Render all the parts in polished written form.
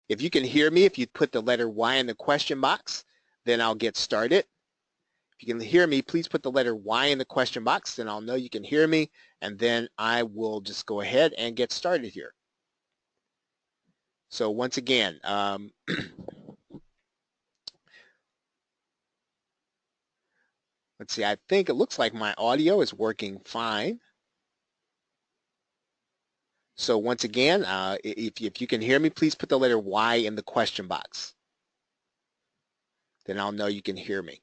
If you can hear me, if you put the letter Y in the question box, then I'll get started. If you can hear me, please put the letter Y in the question box, then I'll know you can hear me, and then I will just go ahead and get started here. So once again, let's see, I think it looks like my audio is working fine. So once again, if you can hear me, please put the letter Y in the question box. Then I'll know you can hear me.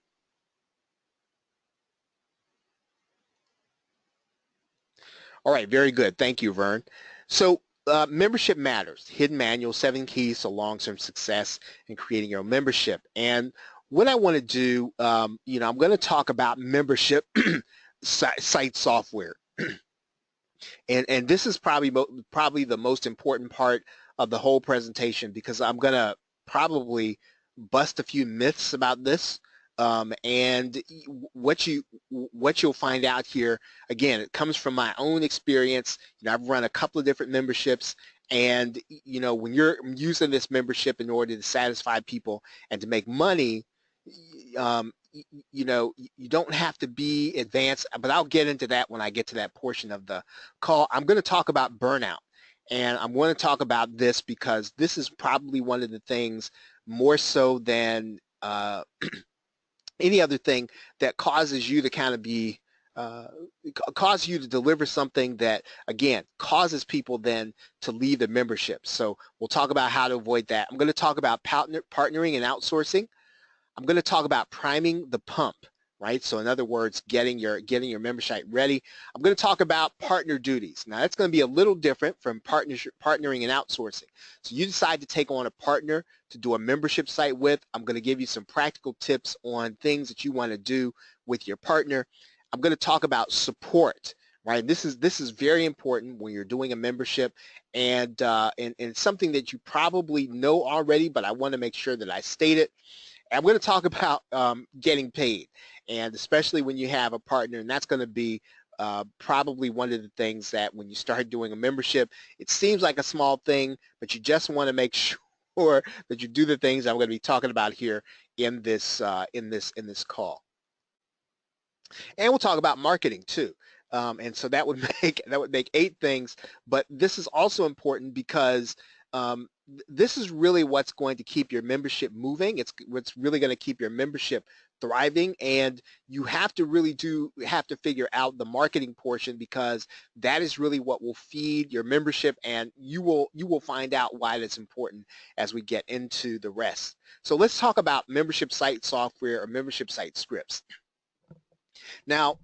All right, very good. Thank you, Vern. So membership matters. Hidden manual, 7 keys to long-term success in creating your own membership. And what I want to do, I'm going to talk about membership site software. And this is probably the most important part of the whole presentation, because I'm going to probably bust a few myths about this. And what you'll find out here, again, it comes from my own experience. I've run a couple of different memberships, and when you're using this membership in order to satisfy people and to make money, you don't have to be advanced, but I'll get into that when I get to that portion of the call. I'm going to talk about burnout, and I'm going to talk about this because this is probably one of the things, more so than any other thing, that causes you to kind of be cause you to deliver something that, again, causes people then to leave the membership. So we'll talk about how to avoid that. I'm going to talk about partnering and outsourcing. I'm going to talk about priming the pump, right? So in other words, getting your membership ready. I'm going to talk about partner duties. Now that's going to be a little different from partnering and outsourcing. So you decide to take on a partner to do a membership site with. I'm going to give you some practical tips on things that you want to do with your partner. I'm going to talk about support, right? This is very important when you're doing a membership, and something that you probably know already, but I want to make sure that I state it. I'm going to talk about getting paid, and especially when you have a partner, and that's going to be probably one of the things that when you start doing a membership, it seems like a small thing, but you just want to make sure that you do the things I'm going to be talking about here in this call. And we'll talk about marketing too. And so that would make 8 things, but this is also important because this is really what's going to keep your membership moving. It's what's really going to keep your membership thriving, and you have to figure out the marketing portion, because that is really what will feed your membership, and you will find out why that's important as we get into the rest. So let's talk about membership site software or membership site scripts. Now,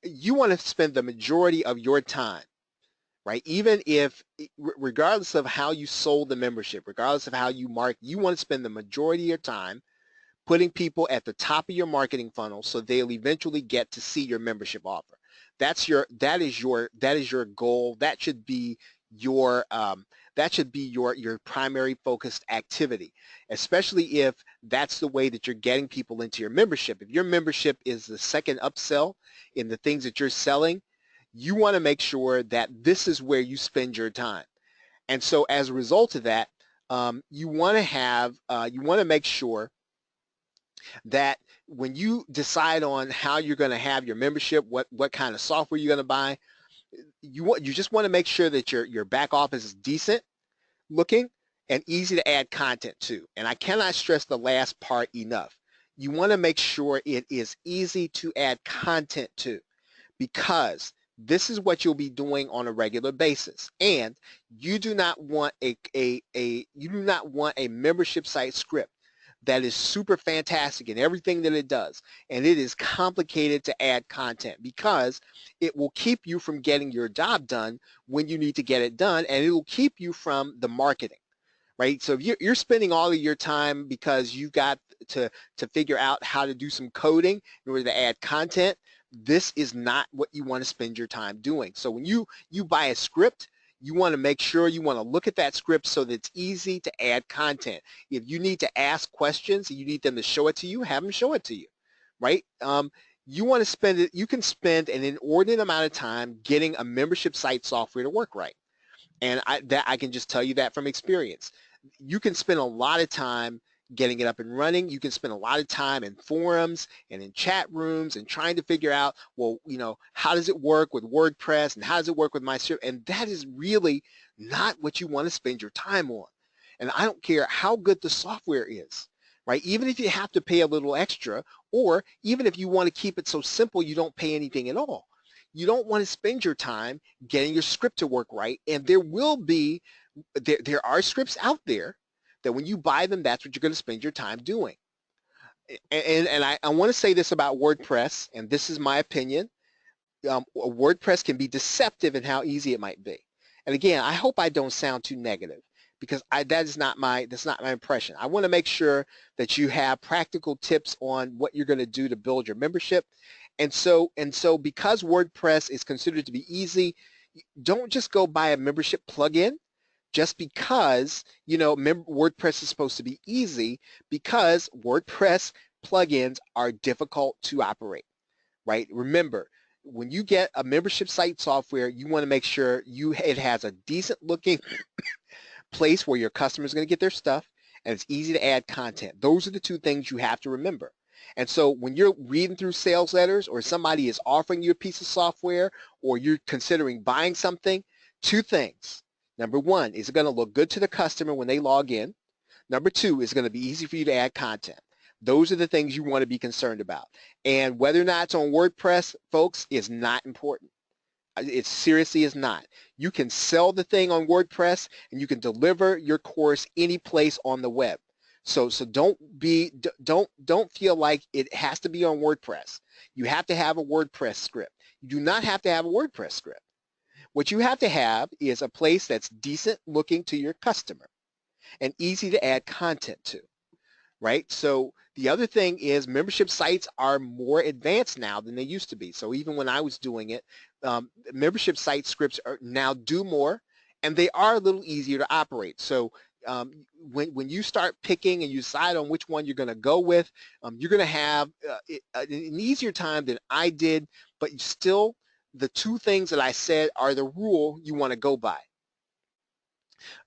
you want to spend the majority of your time, right? Even if, regardless of how you sold the membership, regardless of how you market, you want to spend the majority of your time putting people at the top of your marketing funnel so they'll eventually get to see your membership offer. That is your goal. That should be your primary focused activity, especially if that's the way that you're getting people into your membership. If your membership is the second upsell in the things that you're selling, you want to make sure that this is where you spend your time. And so as a result of that, you want to make sure that when you decide on how you're going to have your membership, what kind of software you're going to buy, you just want to make sure that your back office is decent looking and easy to add content to. And I cannot stress the last part enough. You want to make sure it is easy to add content to, because this is what you'll be doing on a regular basis. And you do not want a membership site script that is super fantastic in everything that it does, and it is complicated to add content, because it will keep you from getting your job done when you need to get it done, and it will keep you from the marketing, right? So if you're spending all of your time because you've got to figure out how to do some coding in order to add content, this is not what you want to spend your time doing. So when you buy a script, you want to make sure you want to look at that script so that it's easy to add content. If you need to ask questions and you need them to show it to you, have them show it to you, right? You want to spend it. You can spend an inordinate amount of time getting a membership site software to work right, and I can just tell you that from experience. you can spend a lot of time getting it up and running. You can spend a lot of time in forums and in chat rooms and trying to figure out, well, how does it work with WordPress and how does it work with my script? And that is really not what you want to spend your time on. And I don't care how good the software is, right? Even if you have to pay a little extra, or even if you want to keep it so simple you don't pay anything at all. You don't want to spend your time getting your script to work right. And there are scripts out there that when you buy them, that's what you're going to spend your time doing. And I want to say this about WordPress, and this is my opinion. WordPress can be deceptive in how easy it might be. And again, I hope I don't sound too negative, because that's not my impression. I want to make sure that you have practical tips on what you're going to do to build your membership. And so because WordPress is considered to be easy, don't just go buy a membership plugin just because WordPress is supposed to be easy, because WordPress plugins are difficult to operate, right? Remember, when you get a membership site software, you want to make sure it has a decent looking place where your customers are going to get their stuff, and it's easy to add content. Those are the two things you have to remember. And so when you're reading through sales letters, or somebody is offering you a piece of software, or you're considering buying something, two things. Number one, is it going to look good to the customer when they log in? Number two, is it going to be easy for you to add content? Those are the things you want to be concerned about. And whether or not it's on WordPress, folks, is not important. It seriously is not. You can sell the thing on WordPress, and you can deliver your course any place on the web. So don't feel like it has to be on WordPress. You have to have a WordPress script. You do not have to have a WordPress script. What you have to have is a place that's decent looking to your customer and easy to add content to, right? So the other thing is, membership sites are more advanced now than they used to be. So even when I was doing it, membership site scripts now do more, and they are a little easier to operate. So when you start picking and you decide on which one you're going to go with, you're going to have an easier time than I did, but still, the two things that I said are the rule you want to go by.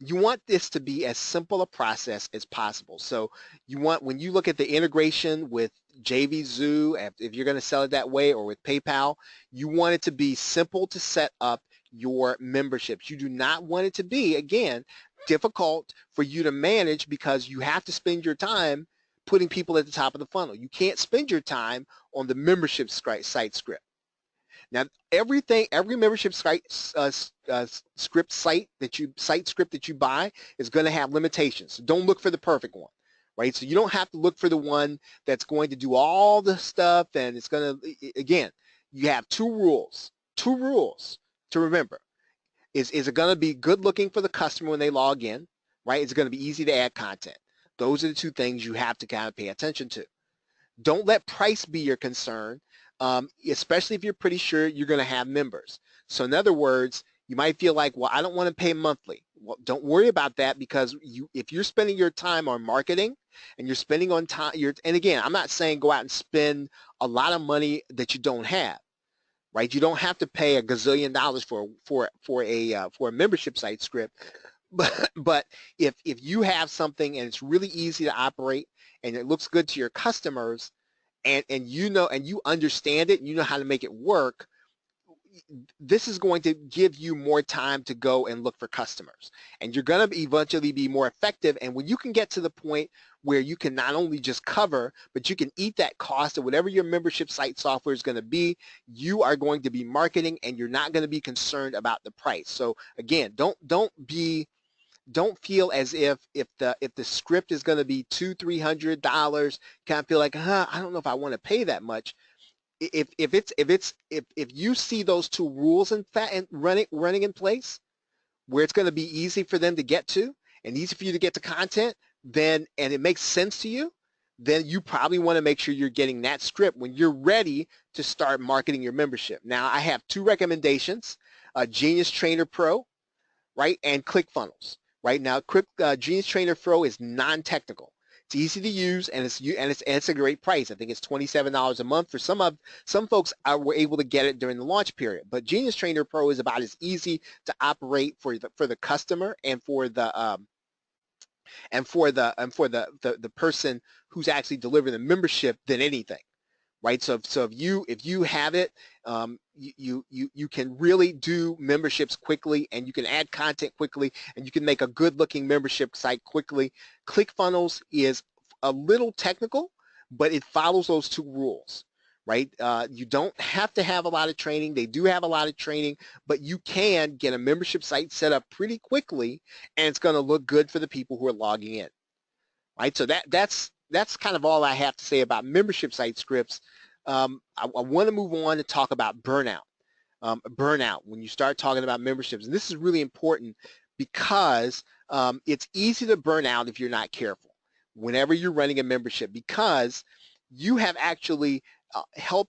You want this to be as simple a process as possible. So when you look at the integration with JVZoo, if you're going to sell it that way, or with PayPal, you want it to be simple to set up your memberships. You do not want it to be, again, difficult for you to manage, because you have to spend your time putting people at the top of the funnel. You can't spend your time on the membership site script. Now, every membership site script that you buy is going to have limitations. So don't look for the perfect one, right? So you don't have to look for the one that's going to do all the stuff, and it's going to, again, you have two rules to remember. Is it going to be good looking for the customer when they log in, right? Is it going to be easy to add content? Those are the two things you have to kind of pay attention to. Don't let price be your concern, especially if you're pretty sure you're going to have members. So in other words, you might feel like, well, I don't want to pay monthly. Well, don't worry about that, because if you're spending your time on marketing, and you're spending on time, and again, I'm not saying go out and spend a lot of money that you don't have, right? You don't have to pay $1 gazillion for a membership site script, but if you have something and it's really easy to operate and it looks good to your customers, and you understand it, and you know how to make it work, this is going to give you more time to go and look for customers, and you're going to eventually be more effective. And when you can get to the point where you can not only just cover, but you can eat that cost of whatever your membership site software is going to be, you are going to be marketing, and you're not going to be concerned about the price. So again, don't feel as if the script is going to be $200-$300, kind of feel like, I don't know if I want to pay that much. If you see those two rules and running in place, where it's going to be easy for them to get to and easy for you to get to content, and it makes sense to you, then you probably want to make sure you're getting that script when you're ready to start marketing your membership. Now, I have two recommendations: Genius Trainer Pro, right, and ClickFunnels. Right now, Genius Trainer Pro is non-technical. It's easy to use, and it's a great price. I think it's $27 a month. For some folks, were able to get it during the launch period. But Genius Trainer Pro is about as easy to operate for the customer and for the and for the person who's actually delivering the membership than anything. Right? So if you have it, you can really do memberships quickly, and you can add content quickly, and you can make a good looking membership site quickly. ClickFunnels is a little technical, but it follows those two rules. Right? You don't have to have a lot of training. They do have a lot of training, but you can get a membership site set up pretty quickly, and it's going to look good for the people who are logging in. Right? So that's kind of all I have to say about membership site scripts. I want to move on to talk about burnout. Burnout, when you start talking about memberships, and this is really important because it's easy to burn out if you're not careful whenever you're running a membership, because you have actually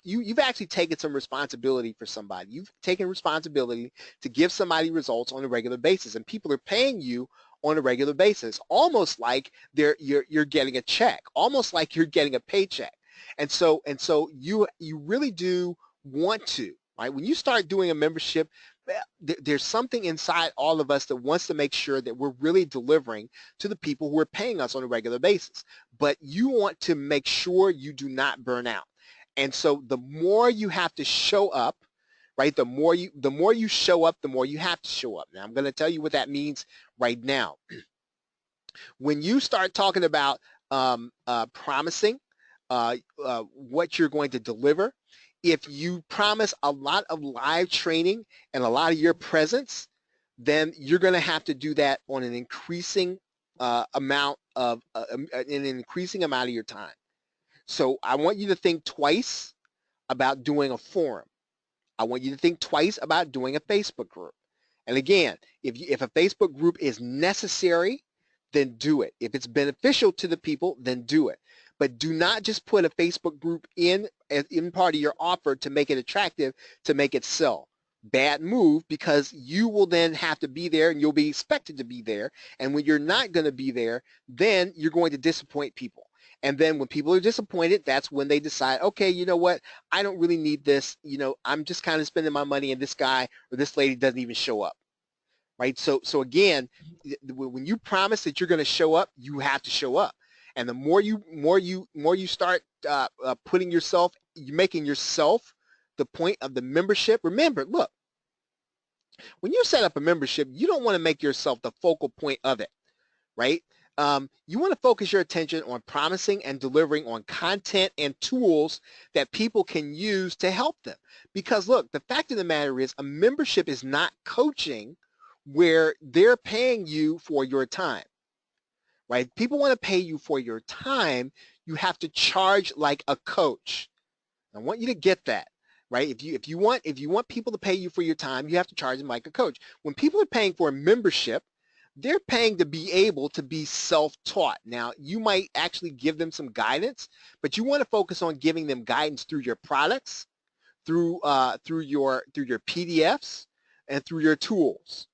you've actually taken some responsibility for somebody. You've taken responsibility to give somebody results on a regular basis, and people are paying you on a regular basis, almost like you're getting a check, almost like you're getting a paycheck. And so you really do want to, right? When you start doing a membership, there's something inside all of us that wants to make sure that we're really delivering to the people who are paying us on a regular basis. But you want to make sure you do not burn out. And so the more you have to show up, right? The more you show up, the more you have to show up. Now I'm going to tell you what that means right now. When you start talking about promising what you're going to deliver, if you promise a lot of live training and a lot of your presence, then you're going to have to do that on an increasing amount of your time. So I want you to think twice about doing a forum. I want you to think twice about doing a Facebook group. And again, if a Facebook group is necessary, then do it. If it's beneficial to the people, then do it. But do not just put a Facebook group in part of your offer to make it attractive, to make it sell. Bad move, because you will then have to be there and you'll be expected to be there. And when you're not going to be there, then you're going to disappoint people. And then when people are disappointed, that's when they decide, okay, you know what? I don't really need this. I'm just kind of spending my money and this guy or this lady doesn't even show up. Right? So again, when you promise that you're going to show up, you have to show up. And the more you start making yourself the point of the membership. Remember, look, when you set up a membership, you don't want to make yourself the focal point of it, right? You want to focus your attention on promising and delivering on content and tools that people can use to help them. Because look, the fact of the matter is, a membership is not coaching where they're paying you for your time. Right? People want to pay you for your time. You have to charge like a coach. I want you to get that, right? If you want people to pay you for your time, you have to charge them like a coach. When people are paying for a membership, they're paying to be able to be self-taught. Now, you might actually give them some guidance, but you want to focus on giving them guidance through your products, through your PDFs, and through your tools.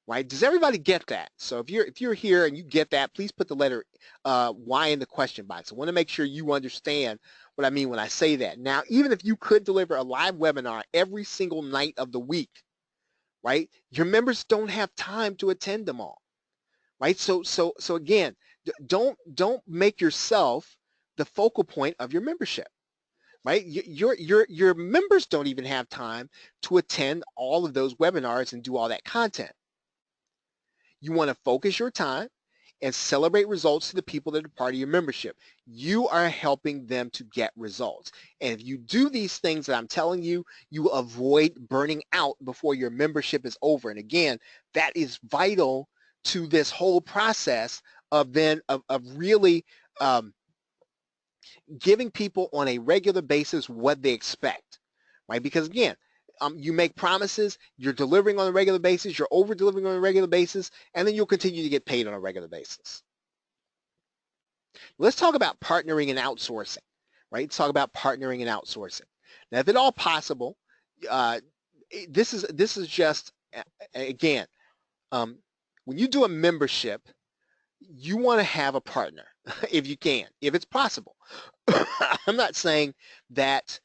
Right? Does everybody get that? So if you're here and you get that, please put the letter Y in the question box. I want to make sure you understand what I mean when I say that. Now, even if you could deliver a live webinar every single night of the week, right? Your members don't have time to attend them all, right? So again, don't make yourself the focal point of your membership. Right? Your members don't even have time to attend all of those webinars and do all that content. You want to focus your time and celebrate results to the people that are part of your membership. You are helping them to get results. And if you do these things that I'm telling you, you will avoid burning out before your membership is over. And again, that is vital to this whole process of really giving people on a regular basis what they expect, right? Because again, you make promises, you're delivering on a regular basis, you're over-delivering on a regular basis, and then you'll continue to get paid on a regular basis. Let's talk about partnering and outsourcing, right? Let's talk about partnering and outsourcing. Now, if at all possible, this is just, again, when you do a membership, you want to have a partner if you can, if it's possible. I'm not saying that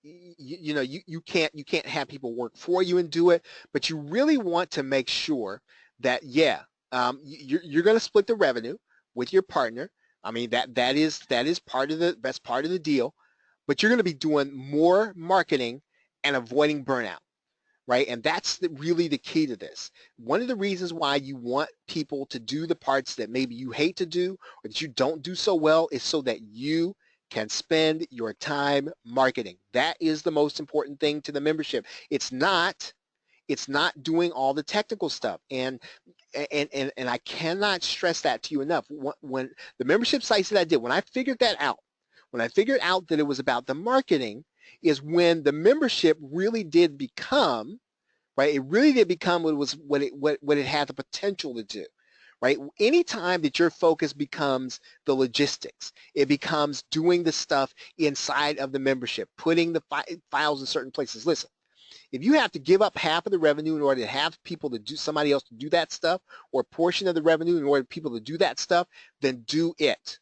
you can't have people work for you and do it, but you really want to make sure that, yeah, you're going to split the revenue with your partner. I mean, that is part of that's part of the deal, but you're going to be doing more marketing and avoiding burnout, right? And that's really the key to this. One of the reasons why you want people to do the parts that maybe you hate to do or that you don't do so well is so that you can spend your time marketing. That is the most important thing to the membership. It's not doing all the technical stuff. And I cannot stress that to you enough. When the membership sites that I did, when I figured out that it was about the marketing, is when the membership really did become, right? It really did become what it had the potential to do, right? Anytime that your focus becomes the logistics, it becomes doing the stuff inside of the membership, putting the files in certain places. Listen, if you have to give up half of the revenue in order to have people to do somebody else to do that stuff, or a portion of the revenue in order for people to do that stuff, then do it,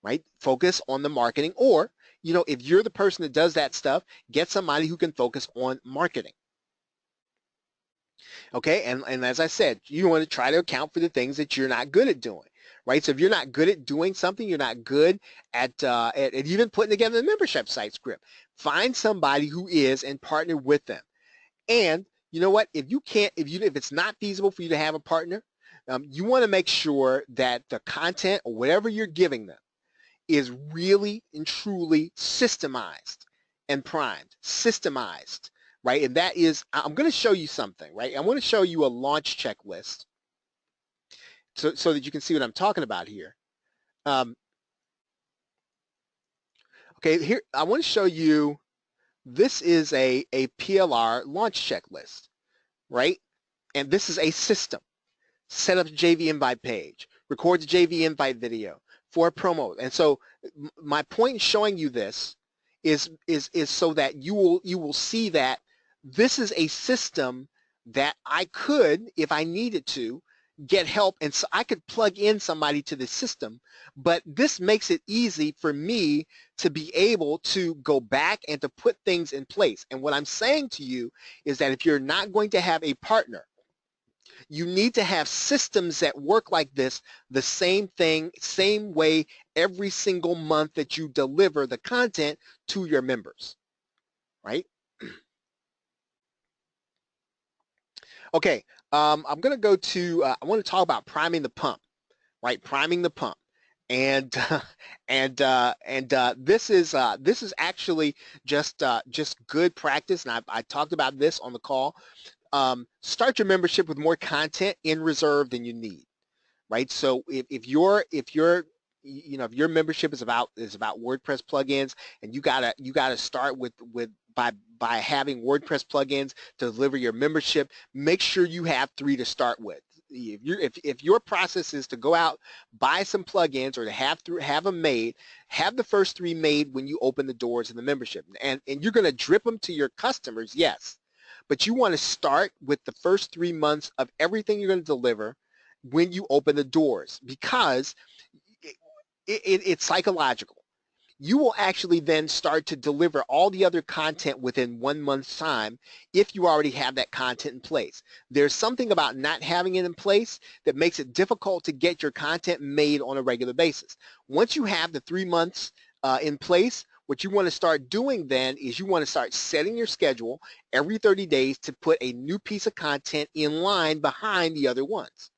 right? Focus on the marketing, or, if you're the person that does that stuff, get somebody who can focus on marketing. Okay, and as I said, you want to try to account for the things that you're not good at doing, right? So if you're not good at doing something, you're not good at even putting together a membership site script, find somebody who is and partner with them. And you know what? If it's not feasible for you to have a partner, you want to make sure that the content or whatever you're giving them is really and truly systemized and primed, systemized, right? And that is, I'm going to show you something, right? I want to show you a launch checklist so that you can see what I'm talking about here. Okay, here, I want to show you, this is a PLR launch checklist, right? And this is a system. Set up the JV invite page, record the JV invite video for a promo. And so my point in showing you this is so that you will see that this is a system that I could, if I needed to, get help, and so I could plug in somebody to the system, but this makes it easy for me to be able to go back and to put things in place. And what I'm saying to you is that if you're not going to have a partner, you need to have systems that work like this, the same thing, same way every single month that you deliver the content to your members, right? Okay, I'm going to go to, I want to talk about priming the pump, right? Priming the pump. And this is actually just good practice, and I talked about this on the call. Start your membership with more content in reserve than you need, right? So if your membership is about WordPress plugins, and you gotta start by having WordPress plugins to deliver your membership, make sure you have 3 to start with. If your process is to go out, buy some plugins, or to have them made, have the first 3 made when you open the doors of the membership, and you're going to drip them to your customers, yes, but you want to start with the first 3 months of everything you're going to deliver when you open the doors, because it's psychological. You will actually then start to deliver all the other content within 1 month's time if you already have that content in place. There's something about not having it in place that makes it difficult to get your content made on a regular basis. Once you have the 3 months in place, what you want to start doing then is you want to start setting your schedule every 30 days to put a new piece of content in line behind the other ones.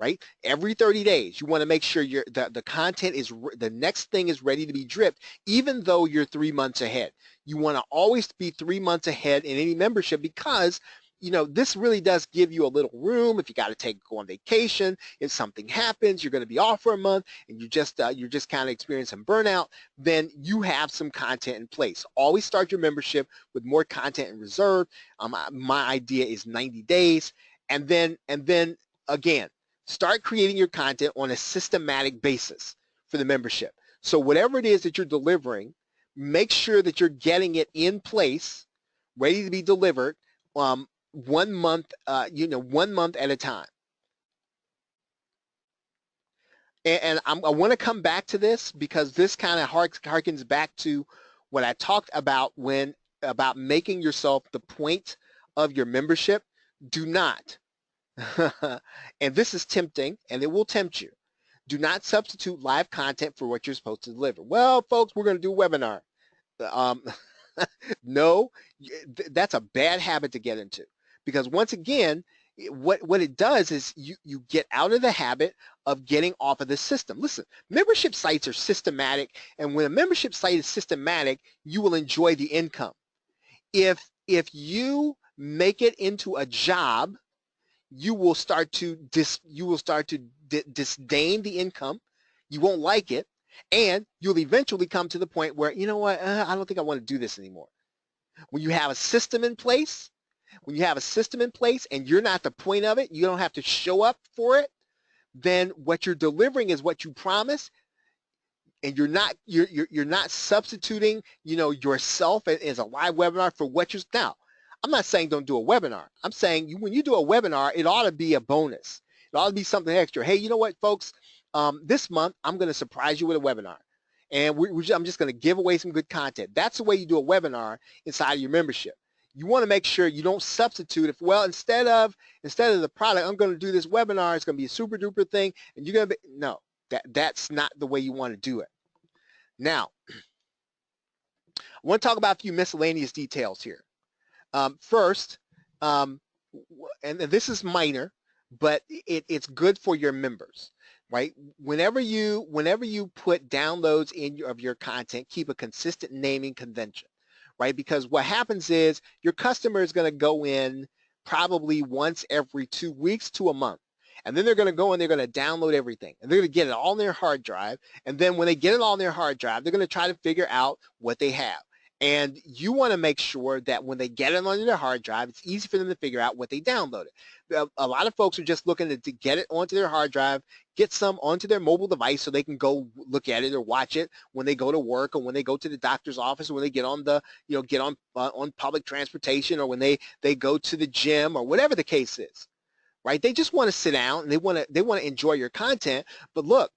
Right? Every 30 days, you want to make sure the content is, the next thing is ready to be dripped, even though you're 3 months ahead. You want to always be 3 months ahead in any membership, because this really does give you a little room. If you got to go on vacation, if something happens, you're going to be off for a month, and you're just kind of experiencing burnout, then you have some content in place. Always start your membership with more content in reserve. My idea is 90 days, and then again, start creating your content on a systematic basis for the membership. So whatever it is that you're delivering, make sure that you're getting it in place, ready to be delivered, 1 month, 1 month at a time. And I want to come back to this, because this kind of harkens back to what I talked about about making yourself the point of your membership. Do not And this is tempting, and it will tempt you. Do not substitute live content for what you're supposed to deliver. Well, folks, we're going to do a webinar. Um, no, that's a bad habit to get into, because once again, what it does is you get out of the habit of getting off of the system. Listen, membership sites are systematic, and when a membership site is systematic, you will enjoy the income. If you make it into a job, you will start to disdain the income. You won't like it, and you'll eventually come to the point where, you know what, I don't think I want to do this anymore. When you have a system in place, and you're not the point of it, you don't have to show up for it, then what you're delivering is what you promise, and you're not substituting, yourself as a live webinar for what you're now. I'm not saying don't do a webinar. I'm saying when you do a webinar, it ought to be a bonus. It ought to be something extra. Hey, you know what, folks? This month I'm going to surprise you with a webinar, and I'm just going to give away some good content. That's the way you do a webinar inside of your membership. You want to make sure you don't substitute. Instead of the product, I'm going to do this webinar. It's going to be a super duper thing, and you're going to be no. That's not the way you want to do it. Now, I want to talk about a few miscellaneous details here. First, and this is minor, but it's good for your members, right? Whenever you put downloads of your content, keep a consistent naming convention, right? Because what happens is your customer is going to go in probably once every 2 weeks to a month. And then they're going to go and they're going to download everything. And they're going to get it all on their hard drive. And then when they get it all on their hard drive, they're going to try to figure out what they have. And you want to make sure that when they get it onto their hard drive, it's easy for them to figure out what they downloaded. A lot of folks are just looking to get it onto their hard drive, get some onto their mobile device so they can go look at it or watch it when they go to work, or when they go to the doctor's office, or when they get on on public transportation, or when they go to the gym, or whatever the case is. Right? They just want to sit down and they want to enjoy your content. But look,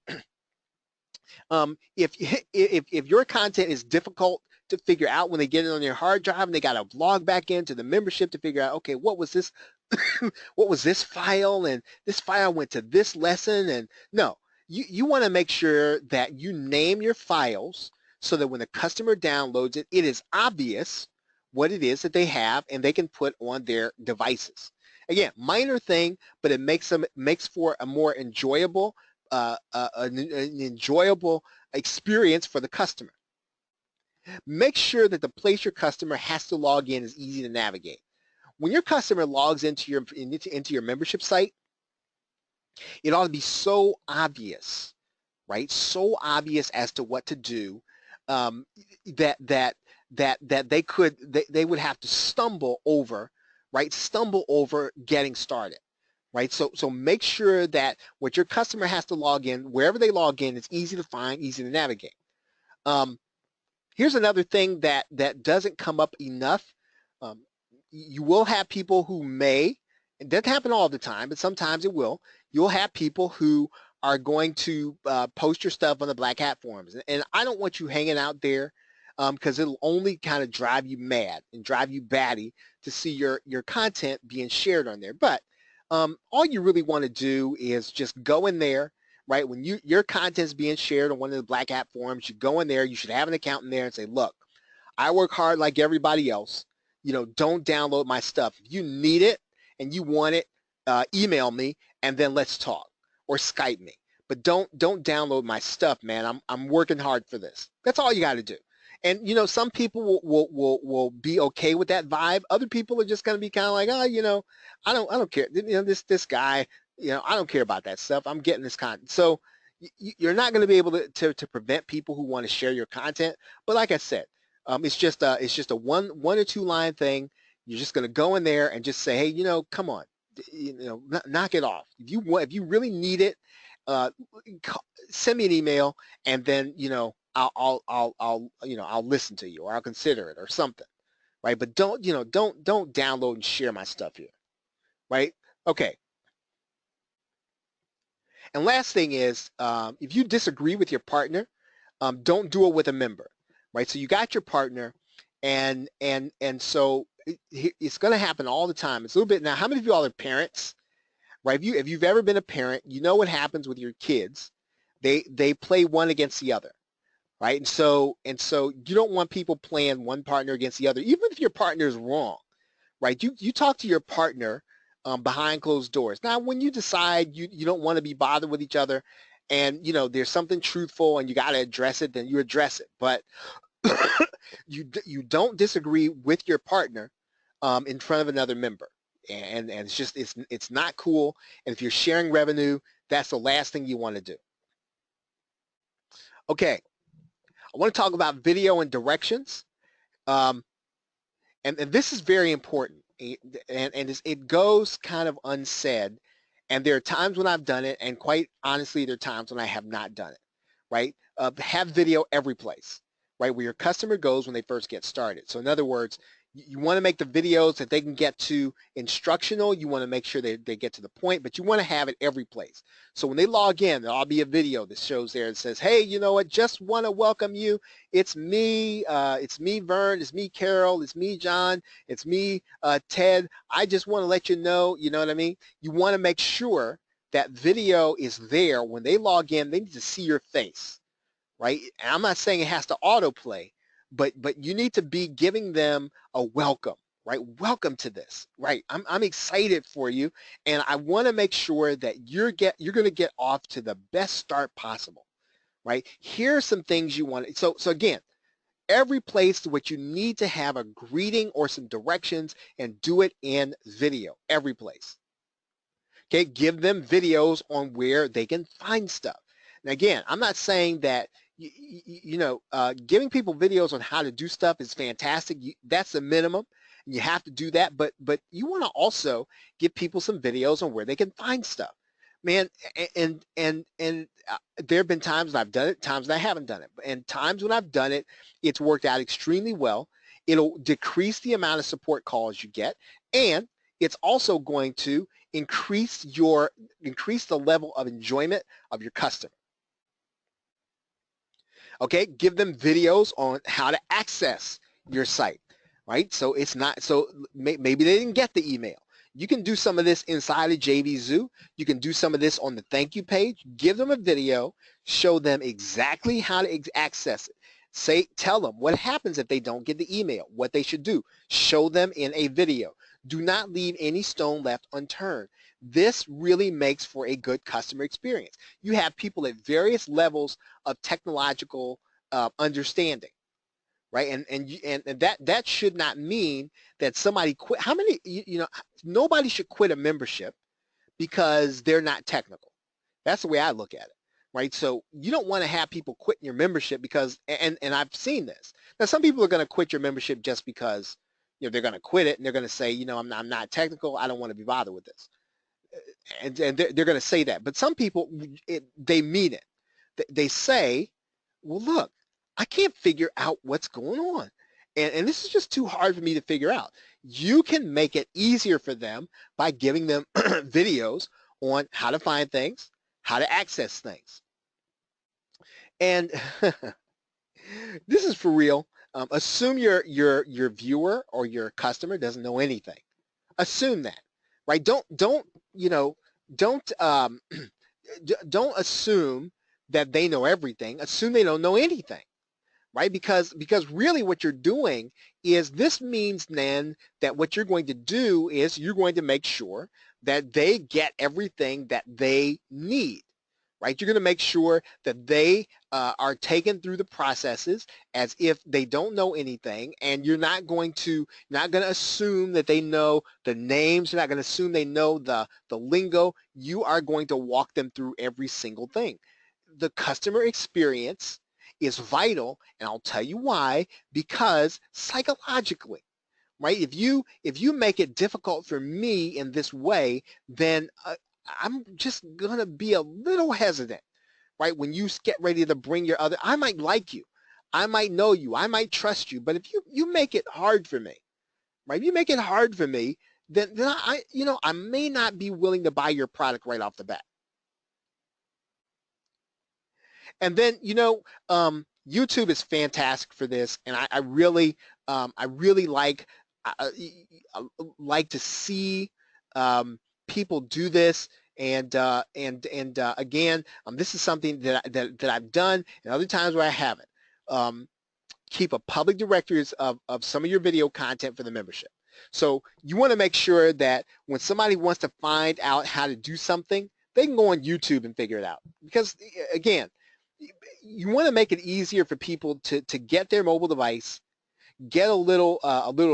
if your content is difficult to figure out when they get it on their hard drive, and they got to log back into the membership to figure out, okay, what was this what was this file, and this file went to this lesson, and no, you want to make sure that you name your files so that when the customer downloads it, it is obvious what it is that they have and they can put on their devices. Again, minor thing, but it makes for a more enjoyable an enjoyable experience for the customer. Make sure that the place your customer has to log in is easy to navigate. When your customer logs into your membership site, it ought to be so obvious, right? So obvious as to what to do, that they would have to stumble over, right? Stumble over getting started, right? So make sure that what your customer has to log in, wherever they log in, it's easy to find, easy to navigate. Here's another thing that doesn't come up enough. You will have people who it doesn't happen all the time, but sometimes it will. You'll have people who are going to post your stuff on the Black Hat forums. And I don't want you hanging out there, because it'll only kind of drive you mad and drive you batty to see your content being shared on there. But all you really want to do is just go in there, right? When your content is being shared on one of the Black Hat forums, you go in there, you should have an account in there and say, look, I work hard like everybody else. Don't download my stuff. If you need it and you want it, email me and then let's talk, or Skype me. But don't download my stuff, man. I'm working hard for this. That's all you got to do. And some people will be okay with that vibe. Other people are just going to be kind of like, oh, I don't care. This guy, I don't care about that stuff. I'm getting this content. So you're not going to be able to prevent people who want to share your content. But like I said, it's just a one or two line thing. You're just going to go in there and just say, hey, come on, knock it off. If you really need it, send me an email, and then I'll listen to you, or I'll consider it, or something, right? But don't download and share my stuff here, right? Okay. And last thing is, if you disagree with your partner, don't do it with a member, right? So you got your partner, and so it's going to happen all the time. It's a little bit now. How many of you all are parents, right? If you've ever been a parent, you know what happens with your kids. They play one against the other, right? And so you don't want people playing one partner against the other, even if your partner is wrong, right? You talk to your partner behind closed doors. Now, when you decide you don't want to be bothered with each other, and there's something truthful and you got to address it, then you address it. But you don't disagree with your partner in front of another member, and it's not cool. And if you're sharing revenue, that's the last thing you want to do. Okay, I want to talk about video and directions. Um, and this is very important, and it goes kind of unsaid, and there are times when I've done it, and quite honestly there are times when I have not done it, right? Have video every place, right, where your customer goes when they first get started. So in other words, you want to make the videos that they can get to instructional. You want to make sure they get to the point, but you want to have it every place. So when they log in, there'll be a video that shows there and says, hey, you know what, just want to welcome you. It's me, Vern, it's me, Carol, it's me, John, it's me, Ted. I just want to let you know, you know what I mean? You want to make sure that video is there. When they log in, they need to see your face, right? And I'm not saying it has to autoplay, but you need to be giving them a welcome, right? Welcome to this, right? I'm excited for you, and I want to make sure that you're going to get off to the best start possible, right? Here are some things you want. So again, every place what you need to have a greeting or some directions, and do it in video, every place. Okay, give them videos on where they can find stuff. Now again, I'm not saying that giving people videos on how to do stuff is fantastic. That's the minimum. You have to do that, but you want to also give people some videos on where they can find stuff, man. And there have been times when I've done it, times when I haven't done it, and times when I've done it, it's worked out extremely well. It'll decrease the amount of support calls you get, and it's also going to increase the level of enjoyment of your customer. Okay, give them videos on how to access your site, right? So it's not, so maybe they didn't get the email. You can do some of this inside of JVZoo. You can do some of this on the thank you page. Give them a video, show them exactly how to access it. Tell them what happens if they don't get the email, what they should do. Show them in a video. Do not leave any stone left unturned. This really makes for a good customer experience. You have people at various levels of technological understanding, right? And that should not mean that somebody quit. How many, nobody should quit a membership because they're not technical. That's the way I look at it, right? So you don't want to have people quitting your membership because, and I've seen this. Now, some people are going to quit your membership just because, they're going to quit it and they're going to say, I'm not technical. I don't want to be bothered with this. And they're going to say that. But some people, they mean it. They say, well, look, I can't figure out what's going on. And this is just too hard for me to figure out. You can make it easier for them by giving them videos on how to find things, how to access things. And this is for real. Assume your viewer or your customer doesn't know anything. Assume that, right? Don't don't assume that they know everything. Assume they don't know anything, right? Because really what you're doing is, this means then that what you're going to do is you're going to make sure that they get everything that they need, right? You're going to make sure that they are taken through the processes as if they don't know anything, and you're not going to assume that they know the names. You're not going to assume they know the lingo. You are going to walk them through every single thing. The customer experience is vital, and I'll tell you why. Because psychologically, right? If you make it difficult for me in this way, then I'm just gonna be a little hesitant, right? When you get ready to bring your other, I might like you, I might know you, I might trust you, but if you make it hard for me, right? If you make it hard for me, then I may not be willing to buy your product right off the bat. And then, YouTube is fantastic for this, and I really like to see people do this, and again, this is something that I've done, and other times where I haven't. Keep a public directories of some of your video content for the membership. So you want to make sure that when somebody wants to find out how to do something, they can go on YouTube and figure it out. Because again, you want to make it easier for people to get their mobile device, get a little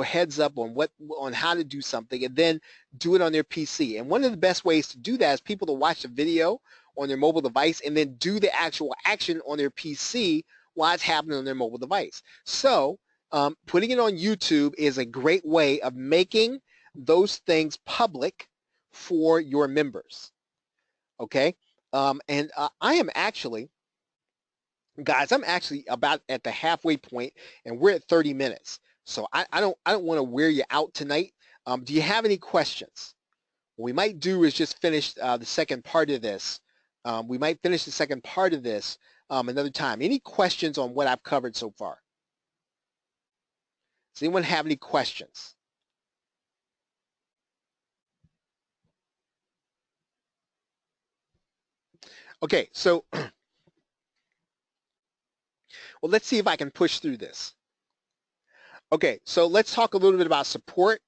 heads up on how to do something, and then do it on their PC. And one of the best ways to do that is people to watch the video on their mobile device and then do the actual action on their PC while it's happening on their mobile device. So putting it on YouTube is a great way of making those things public for your members. Okay, and I am actually, guys, I'm actually about at the halfway point, and we're at 30 minutes. So I don't want to wear you out tonight. Do you have any questions? What we might do is just finish the second part of this. We might finish the second part of this another time. Any questions on what I've covered so far? Does anyone have any questions? Okay, so well, let's see if I can push through this. Okay, so let's talk a little bit about support.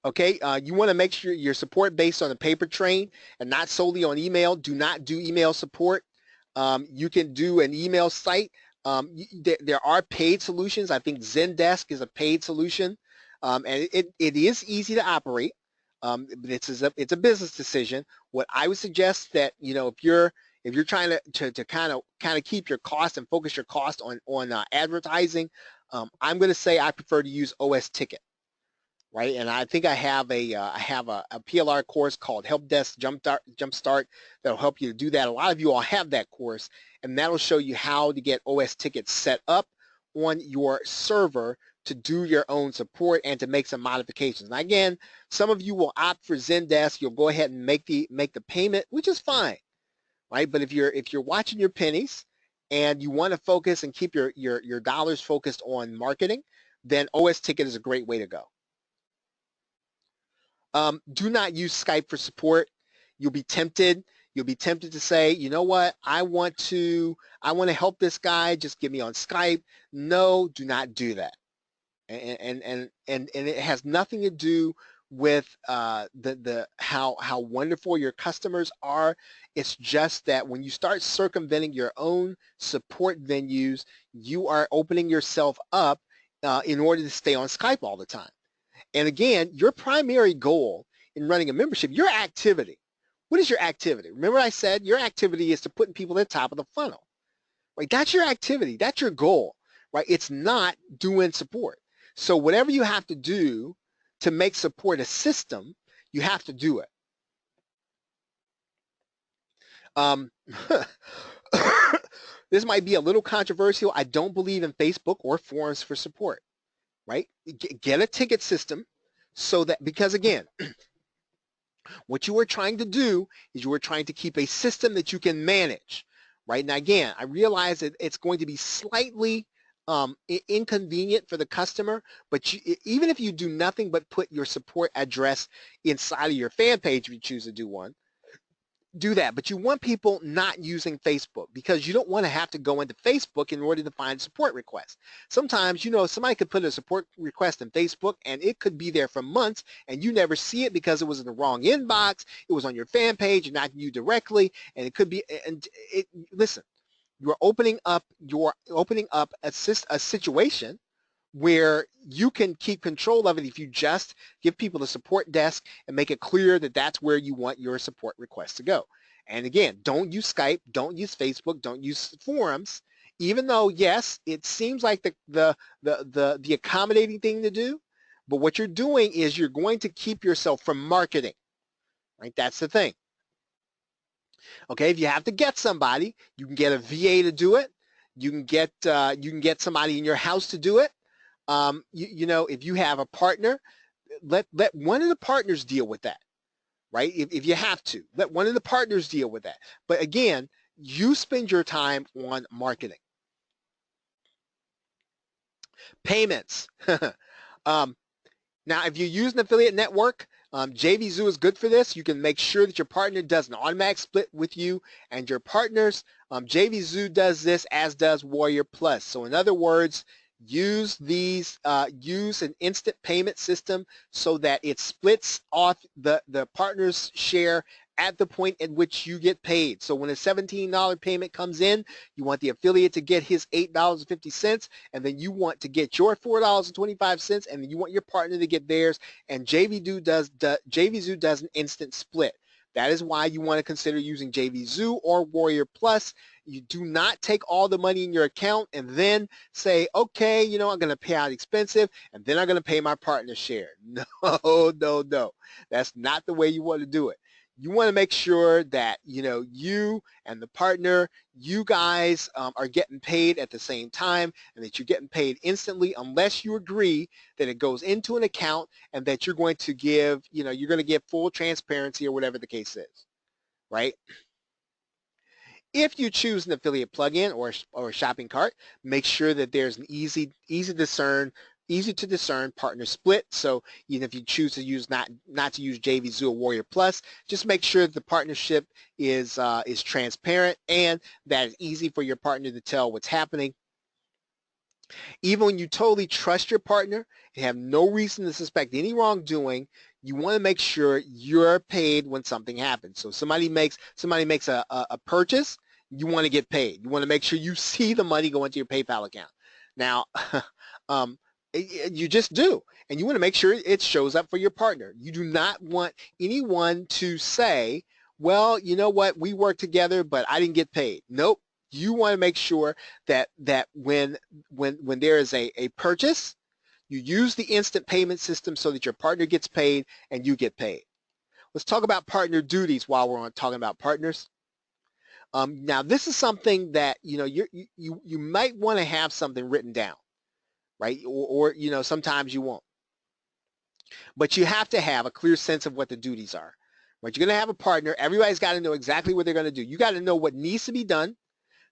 Okay, you want to make sure your support based on a paper train and not solely on email. Do not do email support. You can do an email site. There are paid solutions. I think Zendesk is a paid solution, and it is easy to operate. But it's a business decision. What I would suggest that, you know, if you're trying to kind of keep your cost and focus your cost on advertising, I'm going to say I prefer to use OS Ticket. Right, and I think I have a PLR course called Help Desk Jumpstart that'll help you to do that. A lot of you all have that course, and that'll show you how to get OS tickets set up on your server to do your own support and to make some modifications. Now again, some of you will opt for Zendesk. You'll go ahead and make the payment, which is fine, right? But if you're watching your pennies and you want to focus and keep your dollars focused on marketing, then OS Ticket is a great way to go. Do not use Skype for support. You'll be tempted. You'll be tempted to say, you know what, I want to help this guy. Just get me on Skype. No, do not do that. And it has nothing to do with how wonderful your customers are. It's just that when you start circumventing your own support venues, you are opening yourself up in order to stay on Skype all the time. And again, your primary goal in running a membership, your activity. What is your activity? Remember I said your activity is to put people at the top of the funnel, right? That's your activity. That's your goal, right? It's not doing support. So whatever you have to do to make support a system, you have to do it. This might be a little controversial. I don't believe in Facebook or forums for support. Right? Get a ticket system so that, because again, what you are trying to do is you are trying to keep a system that you can manage, right? Now again, I realize that it's going to be slightly inconvenient for the customer, but even if you do nothing but put your support address inside of your fan page, if you choose to do one, do that. But you want people not using Facebook because you don't want to have to go into Facebook in order to find support requests. Sometimes, you know, somebody could put a support request in Facebook and it could be there for months and you never see it because it was in the wrong inbox, it was on your fan page and not you directly, and it could be, listen, you're opening up a situation where you can keep control of it if you just give people the support desk and make it clear that that's where you want your support request to go. And again, don't use Skype, don't use Facebook, don't use forums, even though, yes, it seems like the accommodating thing to do, but what you're doing is you're going to keep yourself from marketing, right? That's the thing. Okay, if you have to get somebody, you can get a VA to do it. You can get somebody in your house to do it. You know, if you have a partner, let one of the partners deal with that, right? If you have to, let one of the partners deal with that. But again, you spend your time on marketing. Payments. Now, if you use an affiliate network, JVZoo is good for this. You can make sure that your partner does an automatic split with you and your partners. JVZoo does this, as does Warrior Plus. So in other words, use an instant payment system so that it splits off the partner's share at the point at which you get paid. So when a $17 payment comes in, you want the affiliate to get his $8.50, and then you want to get your $4.25, and then you want your partner to get theirs, and JVZoo does an instant split. That is why you want to consider using JVZoo or Warrior Plus. You do not take all the money in your account and then say, okay, you know, I'm going to pay out expensive and then I'm going to pay my partner share. No, no, no. That's not the way you want to do it. You want to make sure that, you know, you and the partner, you guys are getting paid at the same time, and that you're getting paid instantly unless you agree that it goes into an account and that you're going to give, you know, you're going to give full transparency or whatever the case is, right? If you choose an affiliate plugin or a shopping cart, make sure that there's an easy to discern partner split. So even if you choose to use not to use JVZoo or Warrior Plus, just make sure that the partnership is transparent and that it's easy for your partner to tell what's happening. Even when you totally trust your partner and have no reason to suspect any wrongdoing, you want to make sure you're paid when something happens. So somebody makes a purchase, you want to get paid. You want to make sure you see the money go into your PayPal account. Now, you just do, and you want to make sure it shows up for your partner. You do not want anyone to say, well, you know what, we worked together, but I didn't get paid. Nope. You want to make sure that when there is a purchase, you use the instant payment system so that your partner gets paid and you get paid. Let's talk about partner duties while we're talking about partners. Now, this is something that, you know, you might want to have something written down, right? Or you know, sometimes you won't. But you have to have a clear sense of what the duties are. Right? You're going to have a partner. Everybody's got to know exactly what they're going to do. You got to know what needs to be done.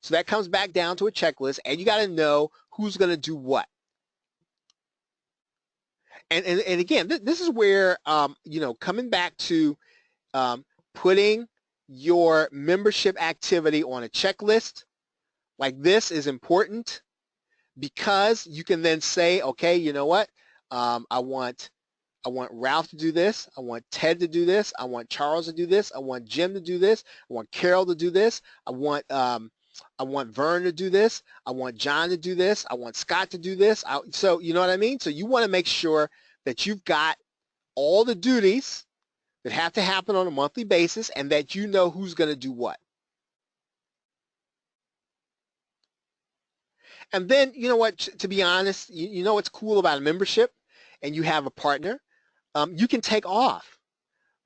So that comes back down to a checklist, and you got to know who's going to do what. And again, this is where, you know, coming back to putting your membership activity on a checklist like this is important, because you can then say, okay, you know what, I want Ralph to do this, I want Ted to do this, I want Charles to do this, I want Jim to do this, I want Carol to do this, I want Vern to do this, I want John to do this, I want Scott to do this. So you know what I mean? So you want to make sure that you've got all the duties that have to happen on a monthly basis and that you know who's going to do what. And then, you know what, to be honest, you know what's cool about a membership and you have a partner? You can take off,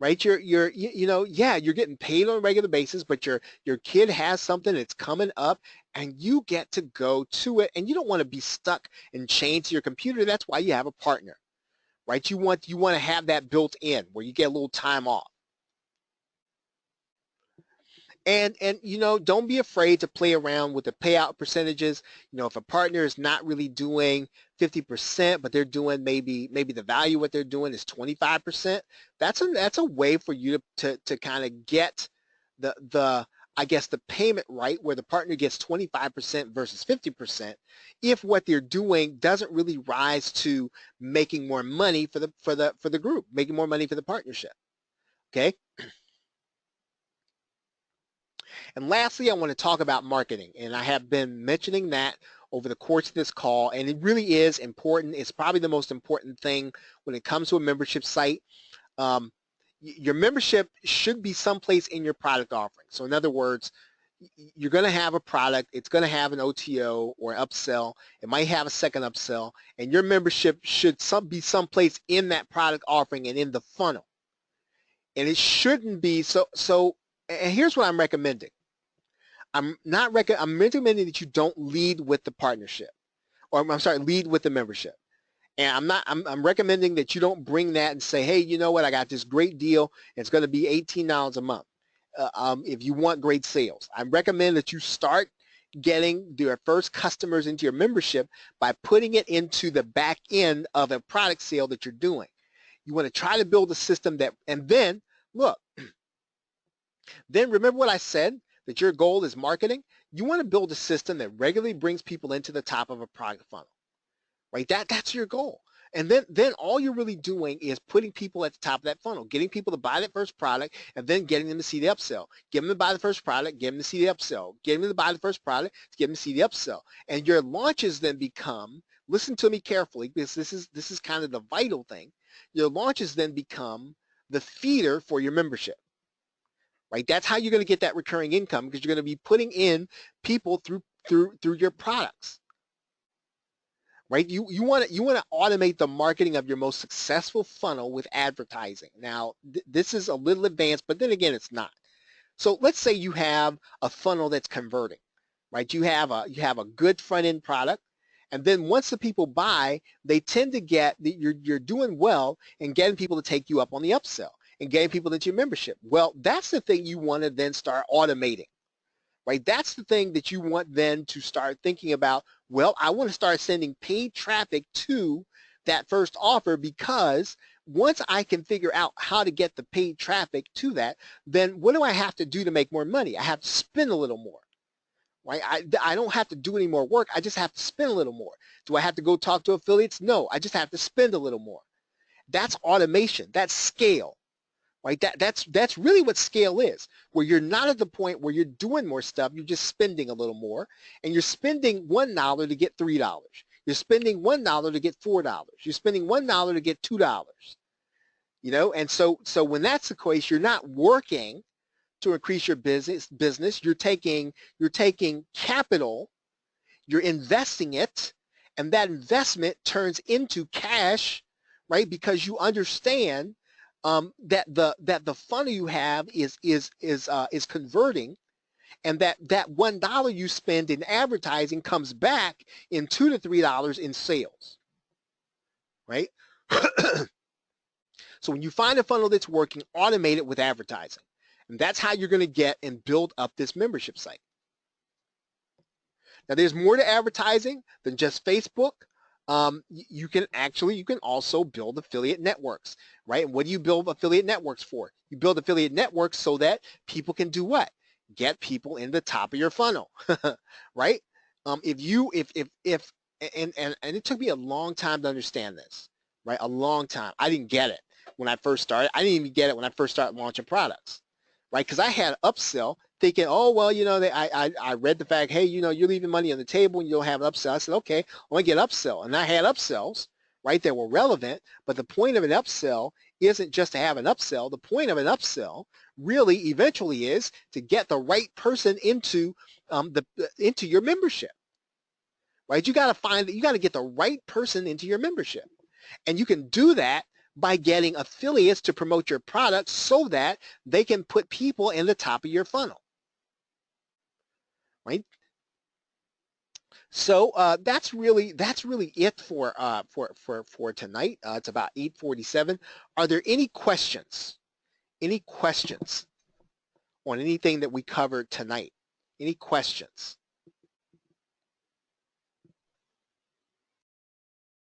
right? You know, yeah, you're getting paid on a regular basis, but your kid has something that's coming up and you get to go to it, and you don't want to be stuck and chained to your computer. That's why you have a partner, right? You want to have that built in where you get a little time off. And you know, don't be afraid to play around with the payout percentages. You know, if a partner is not really doing 50%, but they're doing maybe the value of what they're doing is 25%, that's a way for you to kind of get the I guess the payment right, where the partner gets 25% versus 50% if what they're doing doesn't really rise to making more money for the group, making more money for the partnership. Okay? And lastly, I want to talk about marketing, and I have been mentioning that over the course of this call, and it really is important. It's probably the most important thing when it comes to a membership site. Your membership should be someplace in your product offering. So in other words, you're going to have a product, it's going to have an OTO or upsell, it might have a second upsell, and your membership should be someplace in that product offering and in the funnel. And it shouldn't be so. And here's what I'm recommending. I'm recommending that you don't lead with the partnership, or I'm sorry, lead with the membership. And I'm recommending that you don't bring that and say, hey, you know what, I got this great deal. It's going to be $18 a month. If you want great sales, I recommend that you start getting your first customers into your membership by putting it into the back end of a product sale that you're doing. You want to try to build a system that, and then look, then remember what I said, that your goal is marketing. You want to build a system that regularly brings people into the top of a product funnel, right? That's your goal. And then all you're really doing is putting people at the top of that funnel, getting people to buy that first product, and then getting them to see the upsell. Get them to buy the first product, get them to see the upsell. Get them to buy the first product, get them to see the upsell. And your launches then become, listen to me carefully, because this is kind of the vital thing. Your launches then become the feeder for your membership, right? That's how you're going to get that recurring income, because you're going to be putting in people through your products. Right? You want to automate the marketing of your most successful funnel with advertising. Now, this is a little advanced, but then again, it's not. So let's say you have a funnel that's converting, right? You have a good front end product, and then once the people buy, they tend to get you're doing well and getting people to take you up on the upsell and getting people into your membership. Well, that's the thing you want to then start automating. Right? That's the thing that you want then to start thinking about. Well, I want to start sending paid traffic to that first offer, because once I can figure out how to get the paid traffic to that, then what do I have to do to make more money? I have to spend a little more. Right? I don't have to do any more work. I just have to spend a little more. Do I have to go talk to affiliates? No, I just have to spend a little more. That's automation. That's scale. Right? That's really what scale is, where you're not at the point where you're doing more stuff, you're just spending a little more, and you're spending $1 to get $3. You're spending $1 to get $4. You're spending $1 to get $2. You know, and so when that's the case, you're not working to increase your business. You're taking capital, you're investing it, and that investment turns into cash, right? Because you understand that the funnel you have is converting, and that $1 you spend in advertising comes back in $2 to $3 in sales, right? So when you find a funnel that's working, automate it with advertising, and that's how you're going to get and build up this membership site. Now, there's more to advertising than just Facebook. You can also build affiliate networks, right? And what do you build affiliate networks for? You build affiliate networks so that people can do what? Get people in the top of your funnel, right? And it took me a long time to understand this, right? A long time. I didn't get it when I first started. I didn't even get it when I first started launching products, right? Because I had upsell, thinking, oh, well, you know, I read the fact, hey, you know, you're leaving money on the table and you don't have an upsell. I said, okay, I want to get upsell. And I had upsells, right, that were relevant, but the point of an upsell isn't just to have an upsell. The point of an upsell really eventually is to get the right person into your membership, right? You got to get the right person into your membership. And you can do that by getting affiliates to promote your product so that they can put people in the top of your funnel. Right? So that's really it for tonight. It's about 8:47. Are there any questions? Any questions on anything that we covered tonight? Any questions?